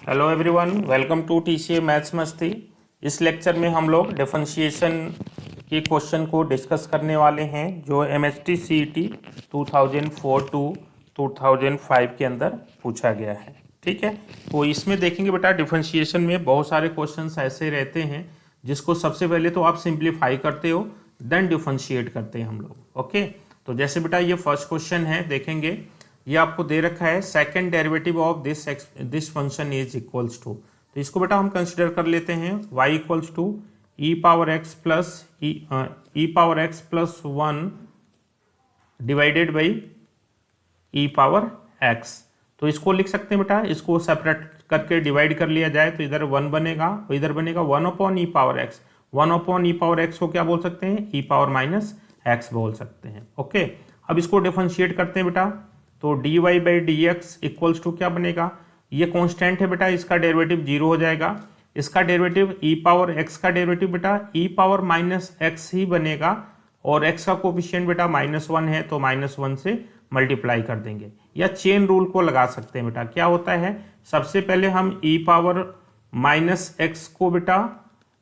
Hello everyone, welcome to TCA maths मस्ती। इस lecture में हम लोग डिफरेंशिएशन के क्वेश्चन को डिस्कस करने वाले हैं जो एमएसटी सीईटी 2004 टू 2005 के अंदर पूछा गया है। ठीक है, तो इसमें देखेंगे बेटा डिफरेंशिएशन में बहुत सारे क्वेश्चंस ऐसे रहते हैं जिसको सबसे पहले तो आप सिंप्लीफाई करते हो, देन डिफरेंशिएट करते हैं हम लोग। ओके, तो जैसे बेटा ये फर्स्ट क्वेश्चन है, देखेंगे ये आपको दे रखा है second derivative of this function is equals to. तो इसको बेटा हम कंसिडर कर लेते हैं y equals to e power x plus 1 divided by e power x. तो इसको लिख सकते हैं बेटा, इसको सेपरेट करके डिवाइड कर लिया जाए तो इधर 1 बनेगा और इधर बनेगा 1 अपॉन ई पावर एक्स। 1 अपॉन ई पावर एक्स को क्या बोल सकते हैं, ई पावर माइनस एक्स बोल सकते हैं। ओके, अब इसको डिफरेंशिएट करते हैं बेटा, तो dy by d x equals to क्या बनेगा, ये कांस्टेंट है बेटा, इसका डेरिवेटिव 0 हो जाएगा। इसका डेरिवेटिव ई पावर एक्स का डेरिवेटिव बेटा ई पावर माइनस एक्स ही बनेगा और एक्स का कोफिशिएंट बेटा -1 है तो -1 से मल्टीप्लाई कर देंगे, या चेन रूल को लगा सकते हैं बेटा। क्या होता है, सबसे पहले हम ई पावर माइनस एक्स को बेटा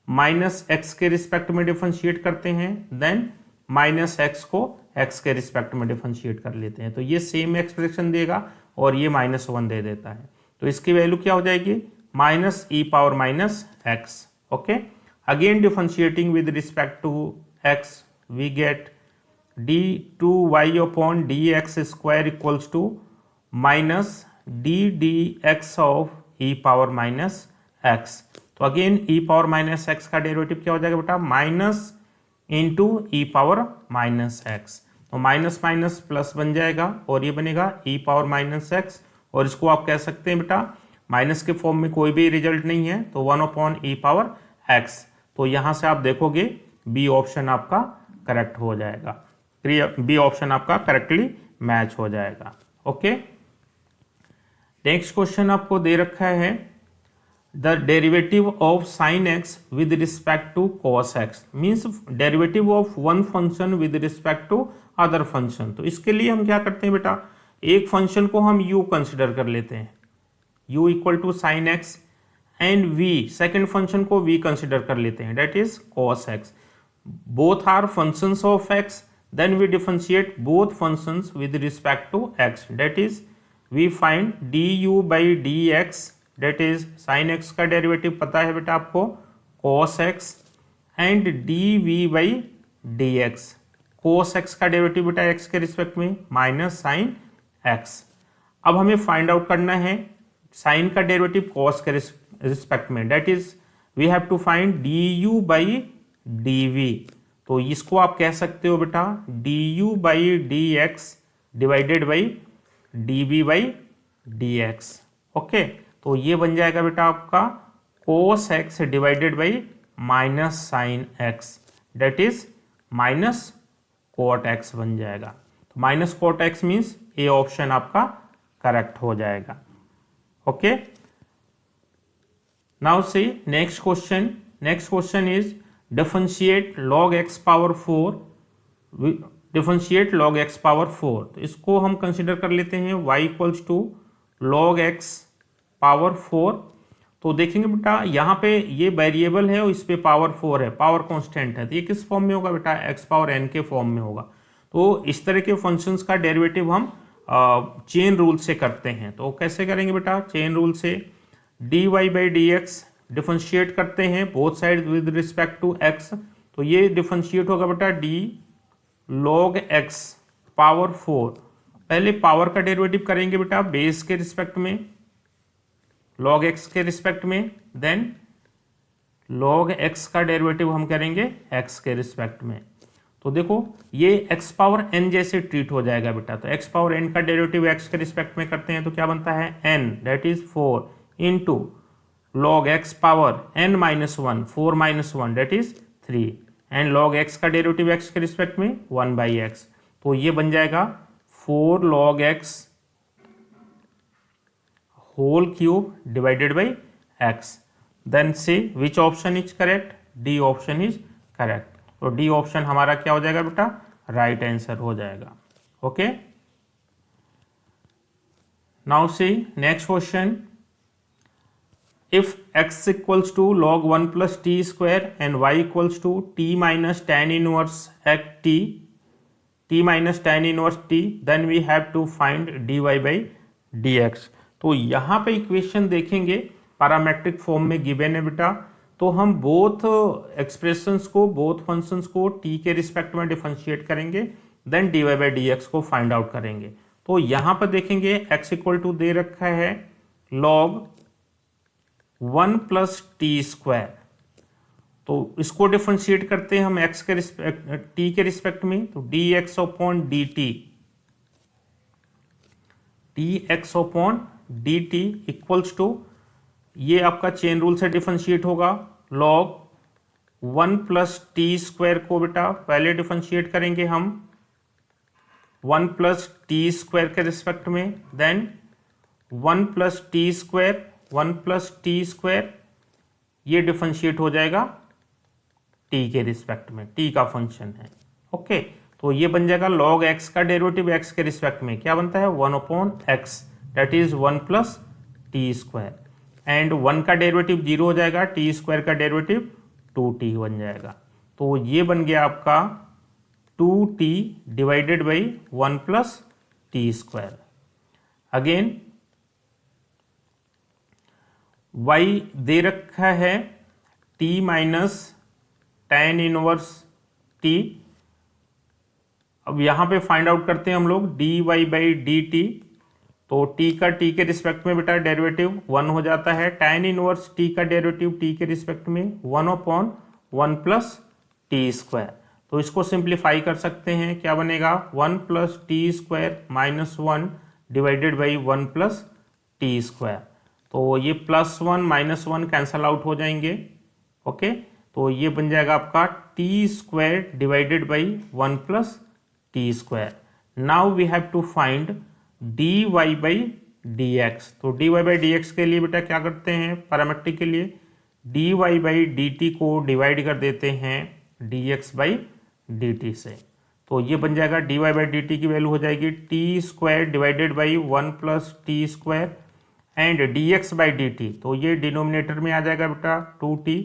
माइनस एक्स के रिस्पेक्ट में डिफरेंशिएट करते हैं, देन माइनस एक्स को एक्स के रिस्पेक्ट में डिफरेंशिएट कर लेते हैं, तो ये सेम एक्सप्रेशन देगा और ये -1 दे देता है। तो इसकी वैल्यू क्या हो जाएगी, minus e power minus x. Okay, again differentiating with respect to x we get d2y upon d x square equals to minus d x of e power minus x. तो again e power minus x का derivative क्या हो जाएगा बेटा, minus into e power minus x. तो minus minus plus बन जाएगा और ये बनेगा ई पावर माइनस एक्स, और इसको आप कह सकते हैं बेटा माइनस के फॉर्म में कोई भी रिजल्ट नहीं है तो 1 अपॉन ई पावर एक्स। तो यहाँ से आप देखोगे बी ऑप्शन आपका करेक्ट हो जाएगा, बी ऑप्शन आपका करेक्टली मैच हो जाएगा। ओके, नेक्स्ट क्वेश्चन आपको दे रखा है the derivative of sin x with respect to cos x means derivative of one function with respect to other function। तो इसके लिए हम क्या करते हैं बेटा, एक फंक्शन को हम u कंसिडर कर लेते हैं, u equal to sine x, and v second function को v कंसिडर कर लेते हैं, that is cos x। Both are functions of x, then we differentiate both functions with respect to x, that is we find du by d x, that is sine x का derivative पता है बेटा आपको cos x, and d v by d x. Cos x का derivative बेटा x के respect में minus sine x। अब हमें फाइंड आउट करना है साइन का डेरिवेटिव cos के रिस्पेक्ट में, that is we have to find d u by d v. तो इसको आप कह सकते हो बेटा d u by d x divided by d v by d x. Okay, तो ये बन जाएगा बेटा आपका cos x divided by minus sine x, that is minus cot x बन जाएगा। तो minus cot x means a option आपका करेक्ट हो जाएगा। Okay, now see next question. Next question is differentiate log x power 4, differentiate log x power 4। तो इसको हम consider कर लेते हैं y equals to log x power 4। तो देखेंगे बेटा यहाँ पे ये वेरिएबल है और इस पे पावर 4 है, पावर कांस्टेंट है, तो ये किस फॉर्म में होगा बेटा, x पावर n के फॉर्म में होगा। तो इस तरह के फंक्शंस का डेरिवेटिव हम चेन रूल से करते हैं। तो कैसे करेंगे बेटा, चेन रूल से dy by d x differentiate करते हैं both side with respect to x। तो ये डिफरेंशिएट होगा बेटा डी log x पावर 4। पहले पावर का डेरिवेटिव करेंगे बेटा बेस के रिस्पेक्ट में, log x के रिस्पेक्ट में, देन log x का डेरिवेटिव हम करेंगे x के रिस्पेक्ट में। तो देखो ये x पावर n जैसे ट्रीट हो जाएगा बेटा, तो x पावर n का डेरिवेटिव x के रिस्पेक्ट में करते हैं तो क्या बनता है n, that is 4 into log x power n minus 1, 4 minus 1 that is 3, and log x का डेरिवेटिव x के रिस्पेक्ट में 1 बाई एक्स। तो ये बन जाएगा 4 log x whole cube divided by x। Then see which option is correct, d option is correct. तो d option हमारा क्या हो जाएगा बेटा, राइट आंसर हो जाएगा। Okay, now see next question. if x equals to log 1 plus t square and y equals to t minus tan inverse t minus tan inverse t, then we have to find dy by dx। तो यहाँ पे equation देखेंगे parametric form में given है बेटा, तो हम both expressions को, बोथ फंक्शंस को t के रिस्पेक्ट में डिफरेंशिएट करेंगे, देन dy बाई dx को फाइंड आउट करेंगे। तो यहाँ पर देखेंगे x इक्वल टू दे रखा है log 1 प्लस टी स्क्वायर, तो इसको डिफरेंशिएट करते हैं हम x के रिस्पेक्ट t के रिस्पेक्ट में, तो dx upon dt, dx upon dt equals to, ये आपका चेन रूल से डिफरेंशिएट होगा, log 1 प्लस टी स्क्वायर को बेटा पहले डिफरेंशिएट करेंगे हम 1 प्लस टी स्क्वायर के रिस्पेक्ट में, then 1 plus t square, 1 plus t square, ये डिफरेंशिएट हो जाएगा t के रिस्पेक्ट में, t का फंक्शन है। ओके, तो ये बन जाएगा log x का डेरिवेटिव x के रिस्पेक्ट में क्या बनता है 1 upon x, that is 1 plus t square, and 1 का डेरिवेटिव 0 हो जाएगा, टी स्क्वायर का डेरिवेटिव 2t बन जाएगा। तो ये बन गया आपका 2t divided by 1 plus t square. Again y दे रखा है t minus tan inverse t, अब यहाँ पे फाइंड आउट करते हैं हम लोग dy बाई dt, तो t का t के रिस्पेक्ट में बेटा डेरिवेटिव 1 हो जाता है, tan इनवर्स t का डेरिवेटिव t के रिस्पेक्ट में 1 अपॉन 1 प्लस टी स्क्वायर। तो इसको सिंप्लीफाई कर सकते हैं, क्या बनेगा 1 plus t square minus 1 divided by 1 plus t square, तो ये प्लस 1 माइनस 1 कैंसल आउट हो जाएंगे। ओके, तो ये बन जाएगा आपका t square divided by 1 plus t square. Now we have to find dy by dx, तो dy बाई dx के लिए बेटा क्या करते हैं पैरामेट्रिक के लिए dy बाई dt को डिवाइड कर देते हैं dx बाई dt से, तो ये बन जाएगा dy बाई dt की वैल्यू हो जाएगी T square divided by 1 plus t square and dx by dt, तो ये डिनोमिनेटर में आ जाएगा बेटा 2t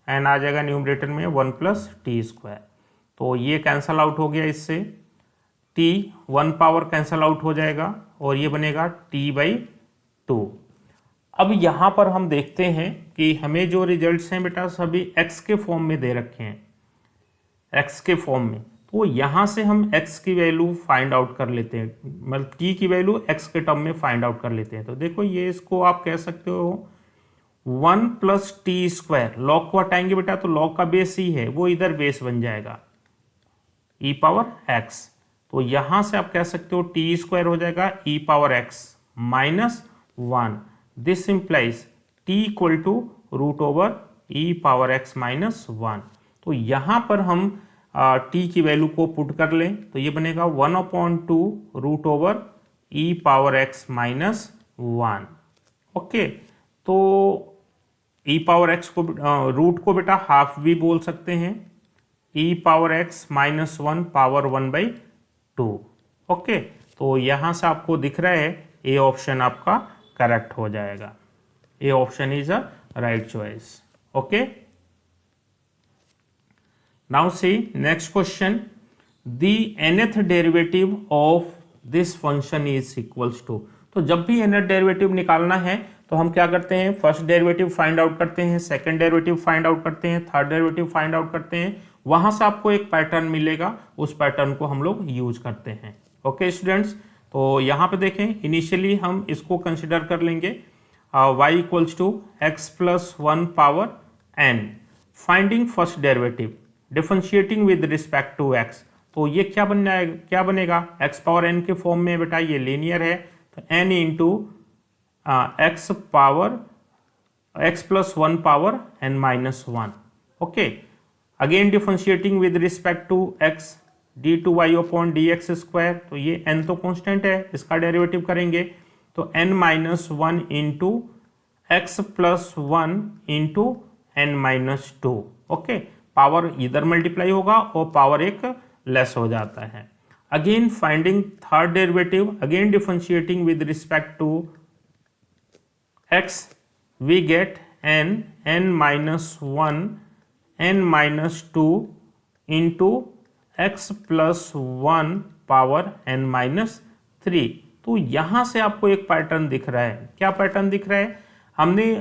एंड आ जाएगा न्यूमरेटर में 1 प्लस टी स्क्वायर, तो ये कैंसल आउट हो गया, इससे t 1 पावर कैंसल आउट हो जाएगा और ये बनेगा t बाई 2। अब यहाँ पर हम देखते हैं कि हमें जो रिजल्ट्स हैं बेटा सभी x के फॉर्म में दे रखे हैं, x के फॉर्म में, तो यहाँ से हम x की वैल्यू फाइंड आउट कर लेते हैं, मतलब t की वैल्यू x के टर्म में फाइंड आउट कर लेते हैं। तो देखो ये इसको आप कह सकते हो 1 प्लस टी स्क्वायर, लॉग को हटाएंगे बेटा तो लॉग का बेस ही है, वो इधर बेस बन जाएगा e पावर x, तो यहां से आप कह सकते हो टी स्क्वायर हो जाएगा e power x minus 1, this implies t equal to root over e power x minus 1। तो यहां पर हम t की वैल्यू को पुट कर लें तो ये बनेगा 1 upon 2 root over e power x minus 1। Okay, तो e पावर x को रूट को बेटा हाफ भी बोल सकते हैं, e power x minus 1 power 1 by 2। Okay, तो यहाँ से आपको दिख रहा है ए ऑप्शन आपका करेक्ट हो जाएगा, a option is a right choice. Okay, now see next question, the nth derivative of this function is equals to, तो जब भी nth डेरिवेटिव निकालना है तो हम क्या करते हैं फर्स्ट डेरिवेटिव फाइंड आउट करते हैं, सेकंड डेरिवेटिव फाइंड आउट करते हैं, थर्ड डेरिवेटिव फाइंड आउट करते हैं, वहां से आपको एक पैटर्न मिलेगा, उस पैटर्न को हम लोग यूज करते हैं। ओके स्टूडेंट्स, तो यहाँ पे देखें इनिशियली हम इसको कंसिडर कर लेंगे y equals to x plus 1 power n, finding first derivative differentiating with respect to x, तो ये क्या बनेगा x पावर n के फॉर्म में बेटा, ये लीनियर है तो n into x power x plus 1 power n minus 1। ओके, again differentiating with respect to x d two y upon d x square, तो ये n तो कांस्टेंट है, इसका डेरिवेटिव करेंगे तो n minus 1 into x plus 1 into n minus 2। Okay, power इधर multiply होगा और पावर एक लेस हो जाता है। Again finding third derivative, again differentiating with respect to x, we get n minus one n minus two into x plus one power n minus three. तो यहाँ से आपको एक पैटर्न दिख रहा है। क्या पैटर्न दिख रहा है? हमने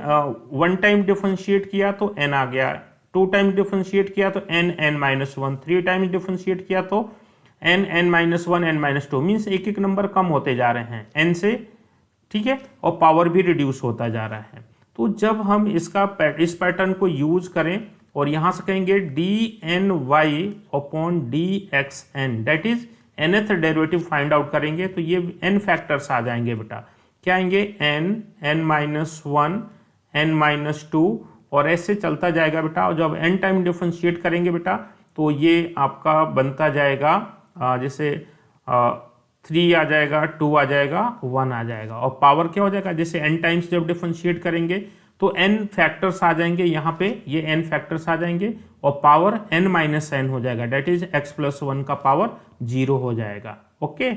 वन टाइम डिफरेंशिएट किया तो n आ गया, टू टाइम डिफरेंशिएट किया तो n minus one, three time differentiate किया तो n minus one n minus to, means एक एक नंबर कम होते जा रहे हैं n से, ठीक है, और पावर भी रिड्यूस होता जा रहा है। तो जब हम इस पैटर्न को यूज करें और यहाँ से कहेंगे d n y upon d x n, that is nth derivative find out करेंगे तो ये n फैक्टर्स आ जाएंगे बेटा। क्या आएंगे? n minus one n minus to, और ऐसे चलता जाएगा बेटा। और जब n टाइम डिफरेंशिएट करेंगे बेटा तो ये आपका बनता जाएगा जैसे 3 आ जाएगा, 2 आ जाएगा, 1 आ जाएगा, और पावर क्या हो जाएगा? जैसे n टाइम्स जब डिफरेंशिएट करेंगे तो n फैक्टर्स आ जाएंगे, यहाँ पे ये n फैक्टर्स आ जाएंगे और पावर n माइनस n हो जाएगा, that is x plus one का पावर 0 हो जाएगा। ओके,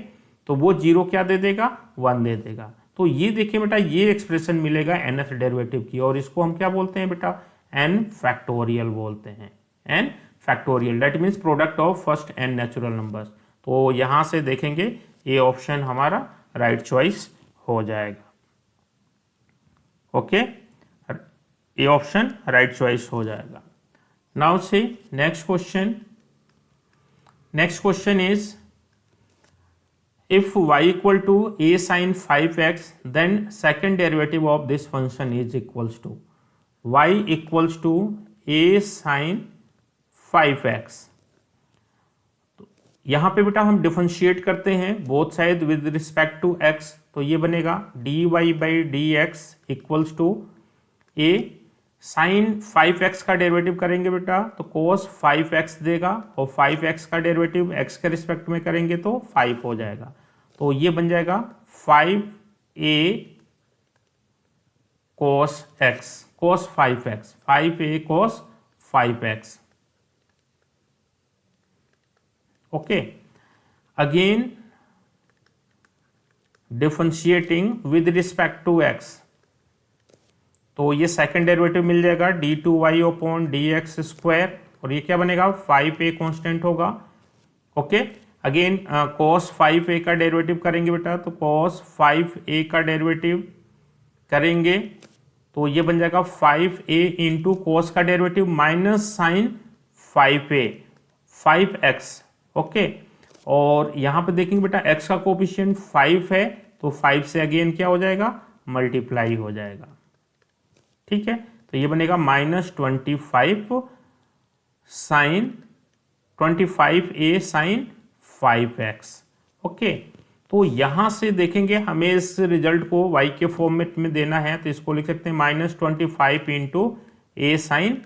तो वो 0 क्या दे देगा? 1 दे देगा। तो ये देखिए बेटा, ये एक्सप्रेशन मिलेगा nth डेरिवेटिव की, और इसको हम क्या बोलते हैं बेटा? n फैक्टोरियल बोलते हैं, n factorial, that means product of first n natural numbers. तो यहाँ से देखेंगे ये ऑप्शन हमारा राइट चॉइस हो जाएगा। ओके, ये ऑप्शन राइट चॉइस हो जाएगा। Now see next question. Next question is if y equal to a sin 5x then second derivative of this function is equals to y equals to a sin 5x। तो यहाँ पे बेटा हम differentiate करते हैं both side with respect to x, तो ये बनेगा dy by d x equals to a sine 5x का डेरिवेटिव करेंगे बेटा तो cos 5x देगा, और 5x का डेरिवेटिव x के रिस्पेक्ट में करेंगे तो 5 हो जाएगा। तो ये बन जाएगा 5a cos x, cos 5x, 5a cos 5x। Okay, again differentiating with respect to x, तो ये सेकंड डेरिवेटिव मिल जाएगा d2y upon d x square, और ये क्या बनेगा? 5a कांस्टेंट होगा। ओके, अगेन cos 5a का डेरिवेटिव करेंगे बेटा तो cos 5a का डेरिवेटिव करेंगे तो ये बन जाएगा 5a इंटू कोस का derivative minus sign 5a 5x। Okay, और यहाँ पे देखेंगे बेटा x का कोफिशिएंट 5 है तो 5 से अगेन क्या हो जाएगा? मल्टीप्लाई हो जाएगा। ठीक है, तो ये बनेगा -25 sign 25a sign 5x। Okay, तो यहां से देखेंगे हमें इस रिजल्ट को y के फॉर्मेट में देना है तो इसको लिख सकते हैं -25 इंटू a साइन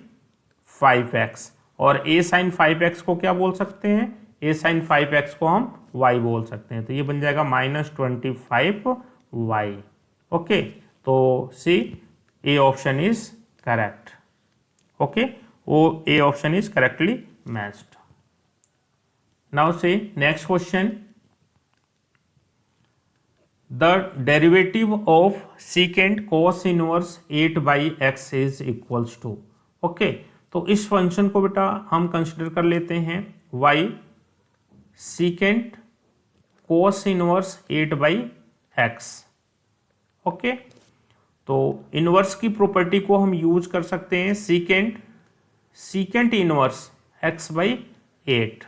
5x, और a साइन 5x को क्या बोल सकते हैं? a साइन 5x को हम y बोल सकते हैं, तो ये बन जाएगा -25y। ओके, तो सी A option is correct. Okay, A option is correctly matched. Now see next question. The derivative of secant cos inverse 8 by x is equals to. Okay, तो इस फंक्शन को बेटा हम कंसिडर कर लेते हैं y secant cos inverse 8 by x. Okay, तो inverse की प्रॉपर्टी को हम यूज कर सकते हैं secant inverse x by 8,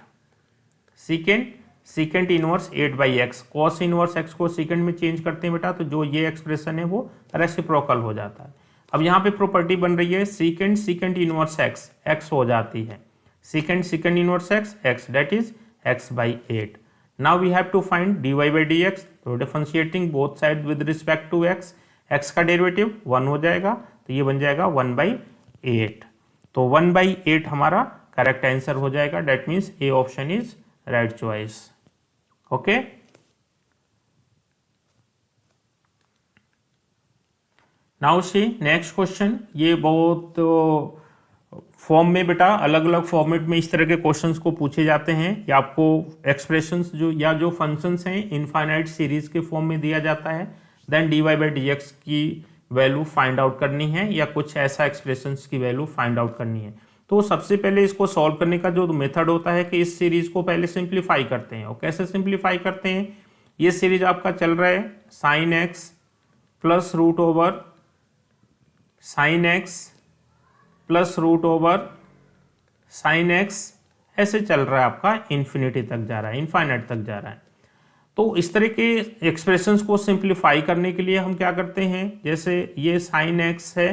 secant inverse 8 by x, cos inverse x को सीकेंट में चेंज करते हैं बेटा तो जो ये एक्सप्रेशन है वो रेसिप्रोकल हो जाता है। अब यहाँ पे प्रॉपर्टी बन रही है सीकेंट इनवर्स x हो जाती है secant inverse x that is x by 8। Now we have to find dy by d x, तो differentiating both side with respect to x का डेरिवेटिव 1 हो जाएगा तो ये बन जाएगा 1/8। तो 1/8 हमारा करेक्ट आंसर हो जाएगा, that means a option is right choice. Okay, now see next question. ये बहुत फॉर्म में बेटा अलग अलग फॉर्मेट में इस तरह के क्वेश्चंस को पूछे जाते हैं, या आपको एक्सप्रेशंस जो या फंक्शंस हैं इनफाइनाइट सीरीज के फॉर्म में दिया जाता है, then dy by d x की वैल्यू फाइंड आउट करनी है या कुछ ऐसा एक्सप्रेशंस की वैल्यू फाइंड आउट करनी है। तो सबसे पहले इसको सॉल्व करने का जो मेथड होता है कि इस सीरीज को पहले सिंप्लीफाई करते हैं। और कैसे सिंप्लीफाई करते हैं, ये सीरीज आपका चल रहा है sine x plus root over sine x plus root over sine x, ऐसे चल रहा है आपका, इन्फिनिटी तक जा रहा है, इनफाइनाइट तक जा रहा है। तो इस तरह के एक्सप्रेशंस को सिंप्लीफाई करने के लिए हम क्या करते हैं, जैसे ये साइन एक्स है,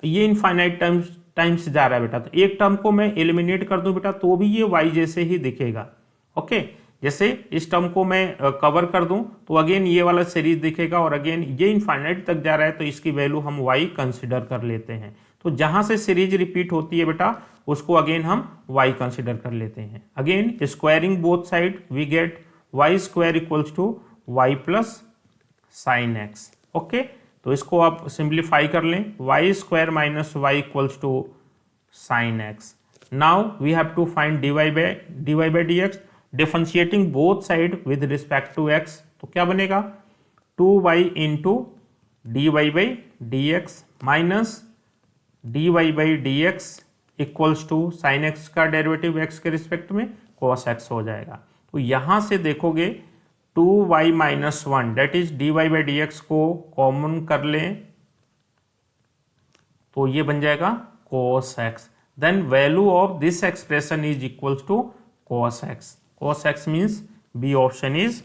ये इनफाइनाइट टाइम्स जा रहा है बेटा, तो एक टर्म को मैं एलिमिनेट कर दूं बेटा तो भी ये वाई जैसे ही दिखेगा। ओके, जैसे इस टर्म को मैं कवर कर दूं तो अगेन ये वाला सीरीज दिखेगा, और अगेन ये इनफाइनाइट तक जा रहा है तो इसकी वैल्यू हम वाई कंसिडर कर लेते हैं। तो जहां से सीरीज रिपीट होती है बेटा उसको अगेन हम वाई कंसिडर कर लेते हैं। Again squaring both side we get y square equals to y plus sine x. Okay, तो इसको आप सिंप्लीफाई कर लें, y square minus y equals to sine x. Now we have to find dy by dx, differentiating both side with respect to x, तो क्या बनेगा 2y into dy by dx minus dy by dx equals to sine x का derivative x के respect में cos x हो जाएगा। तो यहां से देखोगे 2y minus 1 that is dy by dx को कॉमन कर लें तो ये बन जाएगा cos x, then value of this expression is equals to cos x। cos x means B option is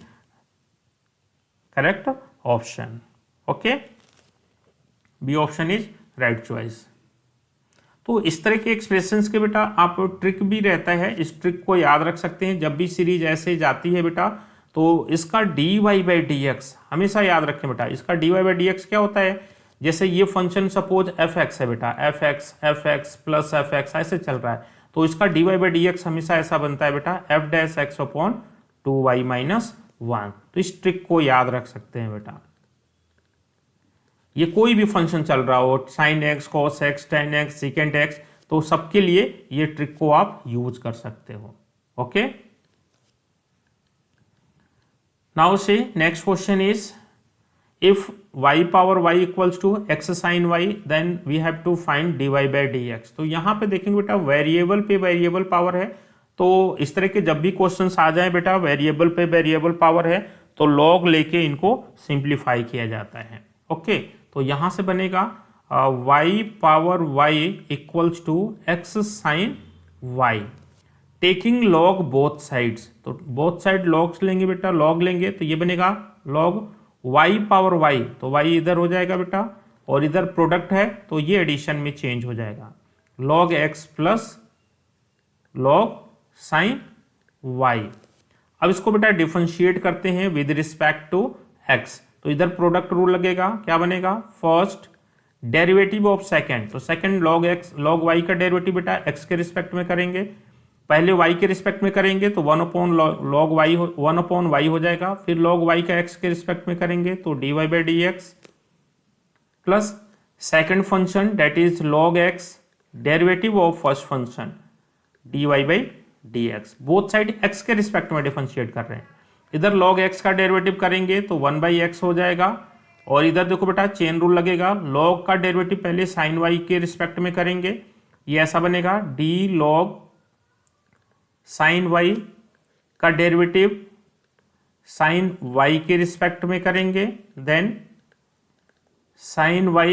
correct option. Okay, B option is right choice. तो इस तरह के एक्सप्रेशंस के बेटा आप ट्रिक भी रहता है, इस ट्रिक को याद रख सकते हैं। जब भी सीरीज ऐसे जाती है बेटा तो इसका dy by dx हमेशा याद रखें बेटा। इसका dy by dx क्या होता है, जैसे ये फंक्शन सपोज fx है बेटा, fx प्लस fx ऐसे चल रहा है, तो इसका dy by dx हमेशा ऐसा बनता है बेटा f dash x upon 2y minus 1। तो इस ट्रिक को याद रख सकते हैं बेटा। ये कोई भी फंक्शन चल रहा हो, sine x, cos x, ten x, secant x, तो सबके लिए ये ट्रिक को आप यूज कर सकते हो। ओके, नाउ से next question is if y power y equals to x sine y then we have to find dy by dx। तो यहां पे देखेंगे बेटा वेरिएबल पे वेरिएबल पावर है, तो इस तरह के जब भी क्वेश्चंस आ जाए बेटा वेरिएबल पे वेरिएबल पावर है तो लॉग लेके इनको सिंप्लीफाई किया जाता है। ओके, तो यहां से बनेगा y power y equals to x sine y taking log both sides. तो बोथ साइड लॉग्स लेंगे बेटा, लॉग लेंगे तो ये बनेगा लॉग y पावर y, तो y इधर हो जाएगा बेटा और इधर प्रोडक्ट है तो ये एडिशन में चेंज हो जाएगा, log x plus log sign y। अब इसको बेटा डिफरेंशिएट करते हैं विद रिस्पेक्ट टू x, तो इधर प्रोडक्ट रूल लगेगा, क्या बनेगा फर्स्ट डेरिवेटिव ऑफ सेकंड, तो second log x log y का डेरिवेटिव बेटा x के रिस्पेक्ट में करेंगे, पहले y के रिस्पेक्ट में करेंगे तो 1 upon log y 1 upon y हो जाएगा, फिर लॉग y का x के रिस्पेक्ट में करेंगे तो dy by dx plus second function that is log x derivative of first function dy by dx, both side x के रिस्पेक्ट में डिफरेंशिएट कर रहे हैं। इधर log x का डेरिवेटिव करेंगे तो 1/x हो जाएगा, और इधर देखो बेटा चेन रूल लगेगा, log का डेरिवेटिव पहले sin y के रिस्पेक्ट में करेंगे, ये ऐसा बनेगा d log sin y का डेरिवेटिव sin y के रिस्पेक्ट में करेंगे, देन sin y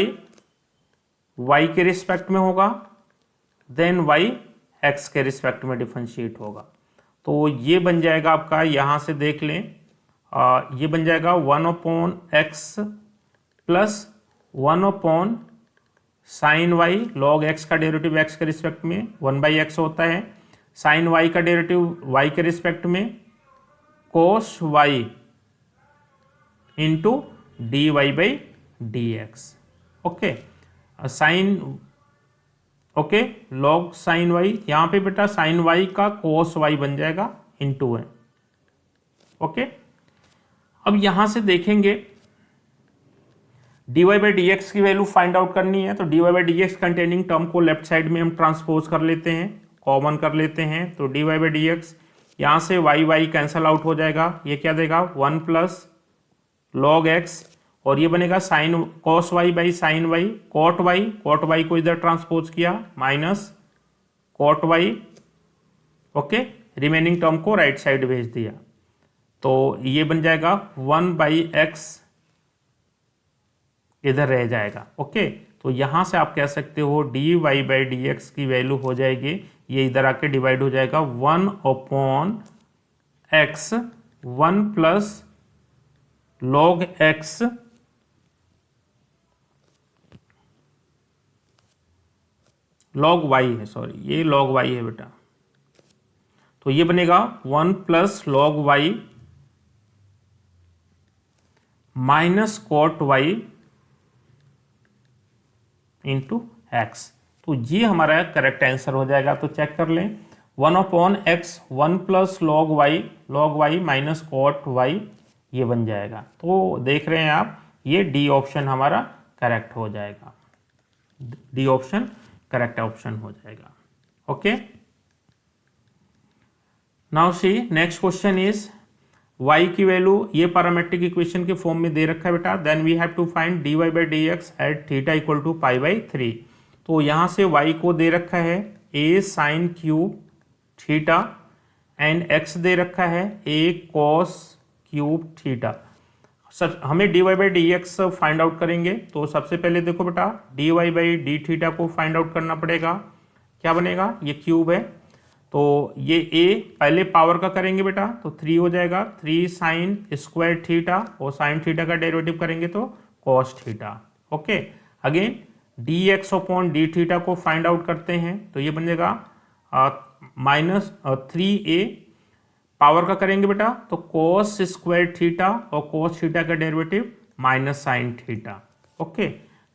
y के रिस्पेक्ट में होगा, देन y x के रिस्पेक्ट में डिफरेंशिएट होगा। तो ये बन जाएगा आपका, यहाँ से देख लें ये बन जाएगा 1 upon x plus 1 upon sine y, log x का डेरिवेटिव एक्स के रिस्पेक्ट में 1/x होता है, साइन वाई का डेरिवेटिव वाई के रिस्पेक्ट में cos y into d y by d x. Okay, sine okay log sine y, यहाँ पे बेटा साइन वाई का कोस वाई बन जाएगा इंटू है। ओके, अब यहां से देखेंगे dy by dx की वैल्यू फाइंड आउट करनी है, तो dy by dx containing term को लेफ्ट साइड में हम ट्रांसपोज कर लेते हैं, कॉमन कर लेते हैं, तो dy by dx यहां से y y कैंसल आउट हो जाएगा, ये क्या देगा 1 प्लस लॉग x और ये बनेगा sine cos y by sine y, cot y को इधर ट्रांसपोज किया minus cot y, okay, remaining term को राइट साइड भेज दिया, तो ये बन जाएगा 1/x इधर रह जाएगा, ओके। तो यहां से आप कह सकते हो dy/dx की वैल्यू हो जाएगी, ये इधर आके डिवाइड हो जाएगा 1/x 1 plus log x log y है, सॉरी ये log y है बेटा, तो ये बनेगा 1 plus log y minus cot y into x. तो ये हमारा करेक्ट आंसर हो जाएगा। तो चेक कर लें, 1/x 1 plus log y minus cot y, ये बन जाएगा। तो देख रहे हैं आप, ये डी ऑप्शन हमारा करेक्ट हो जाएगा, डी ऑप्शन करेक्ट ऑप्शन हो जाएगा, okay. Now see next question is y की वैल्यू ये पैरामेट्रिक इक्वेशन के फॉर्म में दे रखा है बेटा, then we have to find dy/dx at theta equal to π/3। तो यहाँ से y को दे रखा है a sine cube theta and x दे रखा है a कॉस क्यूब थीटा। सब हमें dy/dx फाइंड आउट करेंगे, तो सबसे पहले देखो बेटा dy/d थीटा को फाइंड आउट करना पड़ेगा। क्या बनेगा, ये क्यूब है तो ये a पहले पावर का करेंगे बेटा, तो 3 हो जाएगा, 3 साइन स्क्वायर थीटा, और साइन थीटा का डेरिवेटिव करेंगे तो cos theta, okay. Again dx upon D theta को फाइंड आउट करते हैं, तो ये बन जाएगा माइनस 3a, पावर का करेंगे बेटा तो कॉस स्क्वायर थीटा, और कॉस थीटा का derivative minus sine theta, okay.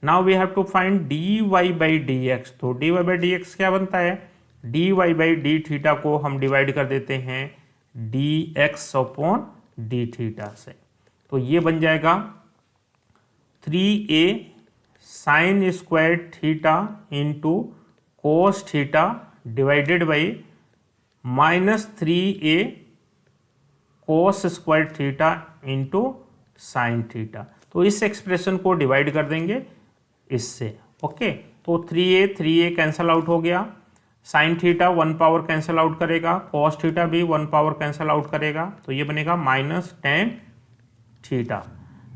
Now we have to find dy/dx। तो dy/dx क्या बनता है, dy/d थीटा को हम डिवाइड कर देते हैं dx अपॉन डी थीटा से, तो ये बन जाएगा 3a sine square theta into cos theta divided by minus 3a cos square theta into sine theta. तो इस एक्सप्रेशन को डिवाइड कर देंगे इससे, ओके। तो 3a कैंसल आउट हो गया, sine theta 1 power cancel out करेगा, कॉस थीटा भी 1 पावर कैंसल आउट करेगा, तो ये बनेगा minus tan theta.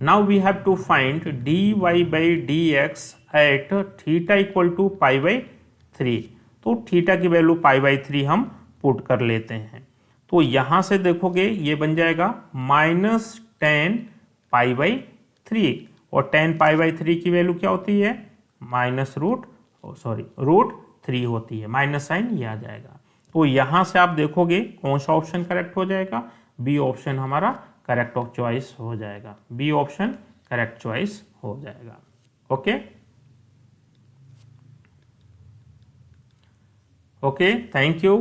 Now we have to find dy/dx at theta equal to π/3। तो थीटा की वैल्यू π/3 हम पुट कर लेते हैं, तो यहाँ से देखोगे ये बन जाएगा माइनस tan π/3, और tan π/3 की वैल्यू क्या होती है, माइनस रूट 3 होती है, माइनस साइन ये आ जाएगा। तो यहाँ से आप देखोगे कौन सा ऑप्शन करेक्ट हो जाएगा, बी ऑप्शन हमारा करेक्ट चॉइस हो जाएगा, बी ऑप्शन करेक्ट चॉइस हो जाएगा, ओके। Okay, thank you.